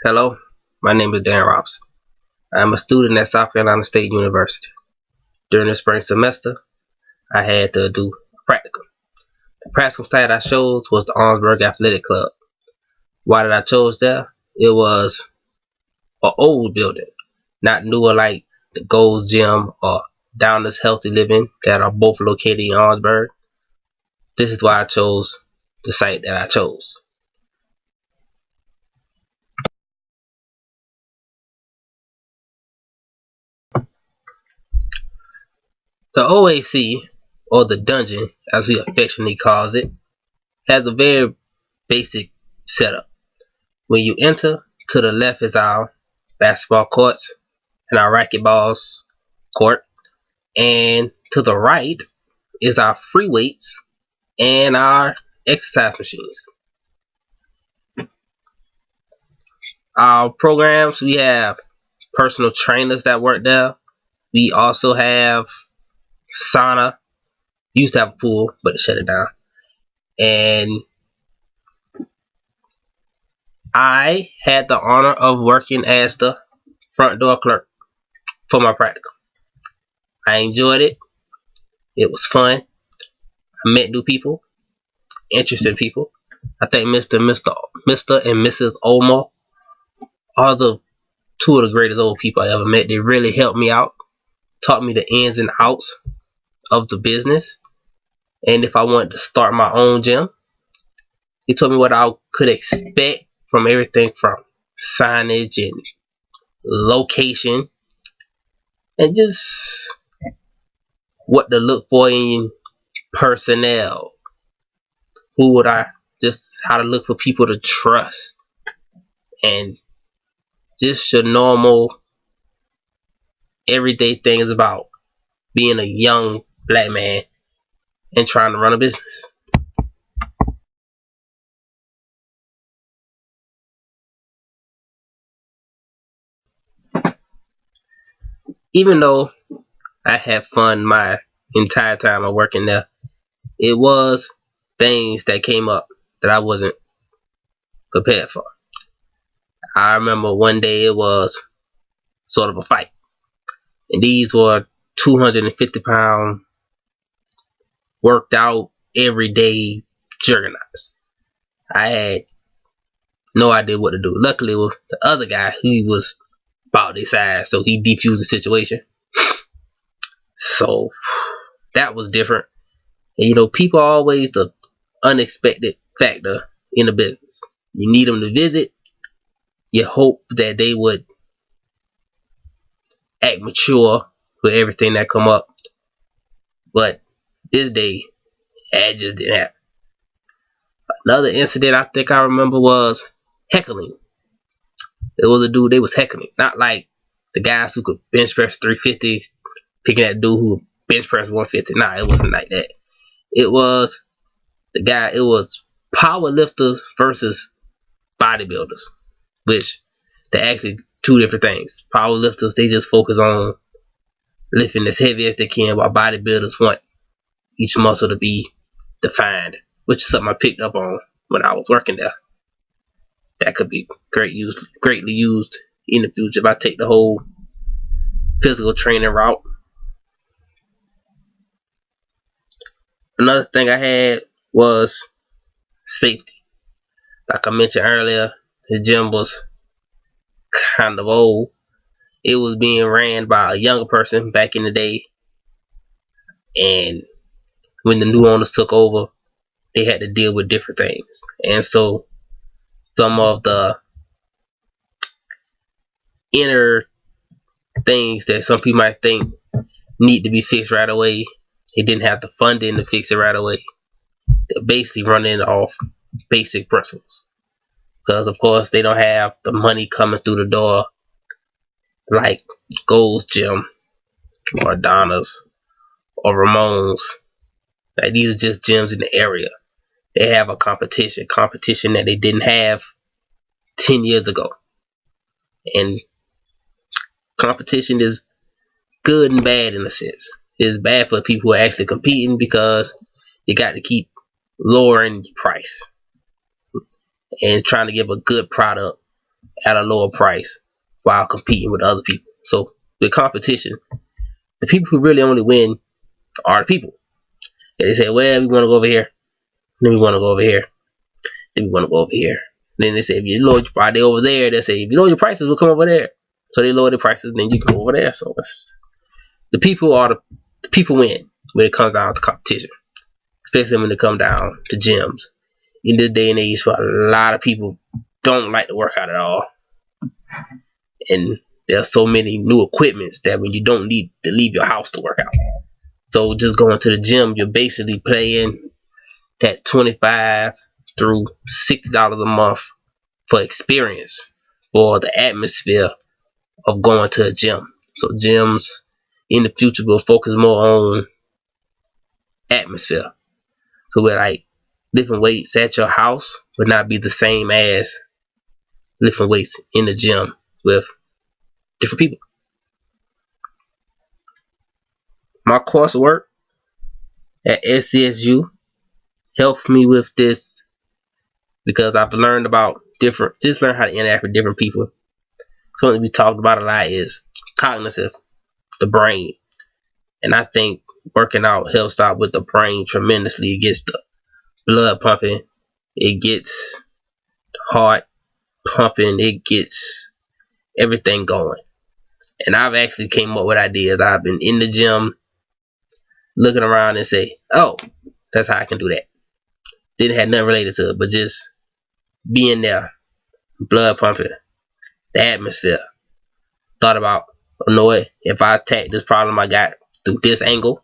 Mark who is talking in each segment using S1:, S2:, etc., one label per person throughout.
S1: Hello, my name is Dan Robson. I am a student at South Carolina State University. During the spring semester, I had to do a practicum. The practicum site I chose was the Armsburg Athletic Club. Why did I choose there? It was an old building, not newer like the Gold's Gym or Downers Healthy Living that are both located in Armsburg. This is why I chose the site that I chose. The OAC, or the dungeon as we affectionately call it, has a very basic setup. When you enter, to the left is our basketball courts and our racquetballs court, and to the right is our free weights and our exercise machines. Our programs, we have personal trainers that work there. We also have sauna. We used to have a pool, but they shut it down. And I had the honor of working as the front door clerk for my practical. I enjoyed it. It was fun. I met new people, interesting people. I think Mr. and Mrs. Olmo are the two of the greatest old people I ever met. They really helped me out, taught me the ins and outs of the business. And if I wanted to start my own gym, they told me what I could expect from everything from signage and location and just what to look for in personnel. How to look for people to trust, and just your normal everyday things about being a young black man and trying to run a business. Even though I had fun my entire time of working there, it was things that came up that I wasn't prepared for. I remember one day it was sort of a fight, and these were 250-pound worked out everyday juggernauts. I had no idea what to do. Luckily, with the other guy, he was about this size, so he defused the situation. So that was different. And people are always the unexpected factor in the business. You need them to visit. You hope that they would act mature with everything that come up. But this day, that just didn't happen. Another incident I think I remember was heckling. There was a dude they was heckling. Not like the guys who could bench press 350 picking that dude who bench press 150. Nah, it wasn't like that. It was power lifters versus bodybuilders, which they're actually two different things. Power lifters, they just focus on lifting as heavy as they can, while bodybuilders want each muscle to be defined, which is something I picked up on when I was working there. That could be greatly used in the future if I take the whole physical training route. Another thing I had was safety. Like I mentioned earlier, the gym was kind of old. It was being ran by a younger person back in the day, and when the new owners took over, they had to deal with different things. And so some of the inner things that some people might think need to be fixed right away, they didn't have the funding to fix it right away. They're basically running off basic principles, because of course they don't have the money coming through the door like Gold's Gym or Donna's or Ramon's. Like, these are just gyms in the area. They have a competition that they didn't have 10 years ago. And competition is good and bad in a sense. It's bad for people who are actually competing, because you got to keep lowering your price and trying to give a good product at a lower price while competing with other people. So with competition, the people who really only win are the people. And they say, well, we want to go over here, then we want to go over here, then we want to go over here. And then they say, if you lower your price, they over there. They say, if you lower your prices, we'll come over there. So they lower the prices, then you can go over there. So the people win when it comes down to competition, especially when it comes down to gyms. In this day and age, for a lot of people don't like to work out at all, and there's so many new equipments that when you don't need to leave your house to work out. So just going to the gym, you're basically paying that $25 through $60 a month for experience, for the atmosphere of going to a gym. So gyms in the future will focus more on atmosphere. So we're like lifting weights at your house would not be the same as lifting weights in the gym with different people. My coursework at SCSU helps me with this because I've learned about learn how to interact with different people. Something we talked about a lot is cognitive, the brain. And I think working out helps out with the brain tremendously. It gets the blood pumping, it gets the heart pumping, it gets everything going. And I've actually came up with ideas. I've been in the gym looking around and say, oh, that's how I can do that. Didn't have nothing related to it, but just being there, blood pumping, the atmosphere. Thought about, you know what, if I attack this problem I got through this angle,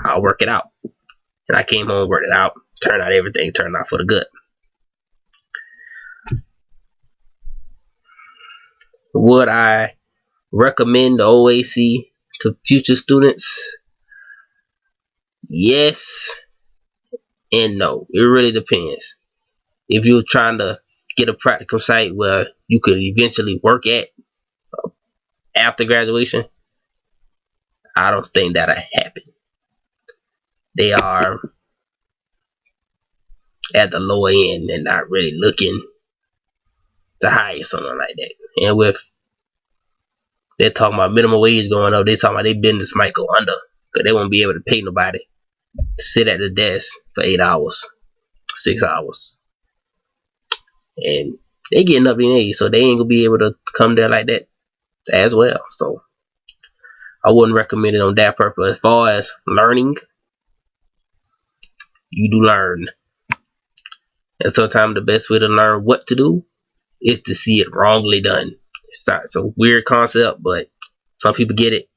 S1: I'll work it out. And I came home, worked it out, everything turned out for the good. Would I recommend the OAC to future students? Yes and no. It really depends. If you're trying to get a practicum site where you could eventually work at after graduation, I don't think that'll happen. They are at the lower end and not really looking to hire someone like that. And with they're talking about minimum wage going up, they talking about their business might go under because they won't be able to pay nobody to sit at the desk for 8 hours, 6 hours. And they getting up in age, so they ain't gonna be able to come there like that as well. So I wouldn't recommend it on that purpose. As far as learning, you do learn. And sometimes the best way to learn what to do is to see it wrongly done. It's a weird concept, but some people get it,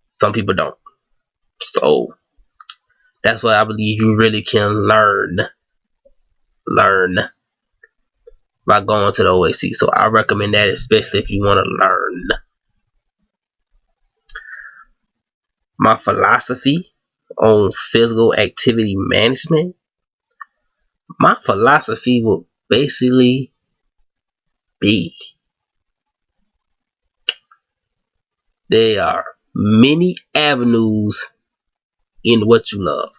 S1: some people don't. So that's why I believe you really can learn by going to the OAC. So I recommend that, especially if you want to learn. My philosophy on physical activity management, my philosophy will basically be, there are many avenues in what you love.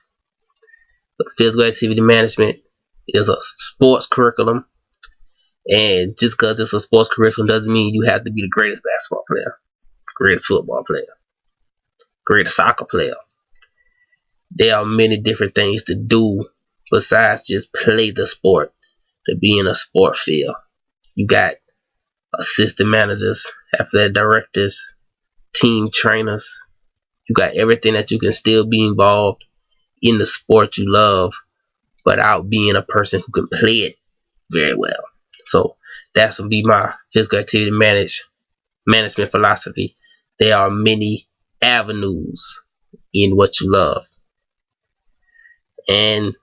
S1: But physical activity management is a sports curriculum, and just because it's a sports curriculum doesn't mean you have to be the greatest basketball player, greatest football player, greatest soccer player. There are many different things to do besides just play the sport, to be in a sport field. You got assistant managers, athletic directors, team trainers. You got everything that you can still be involved in the sport you love without being a person who can play it very well. So that's would be my physical activity management philosophy. There are many avenues in what you love. And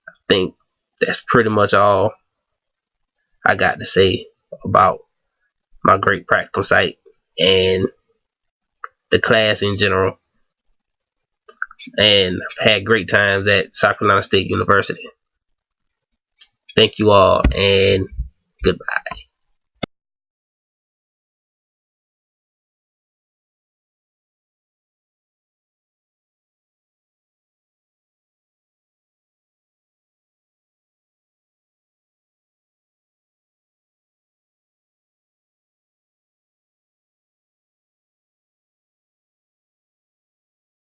S1: I think that's pretty much all I got to say about my great practicum site and the class in general. And I've had great times at South Carolina State University. Thank you all, and goodbye.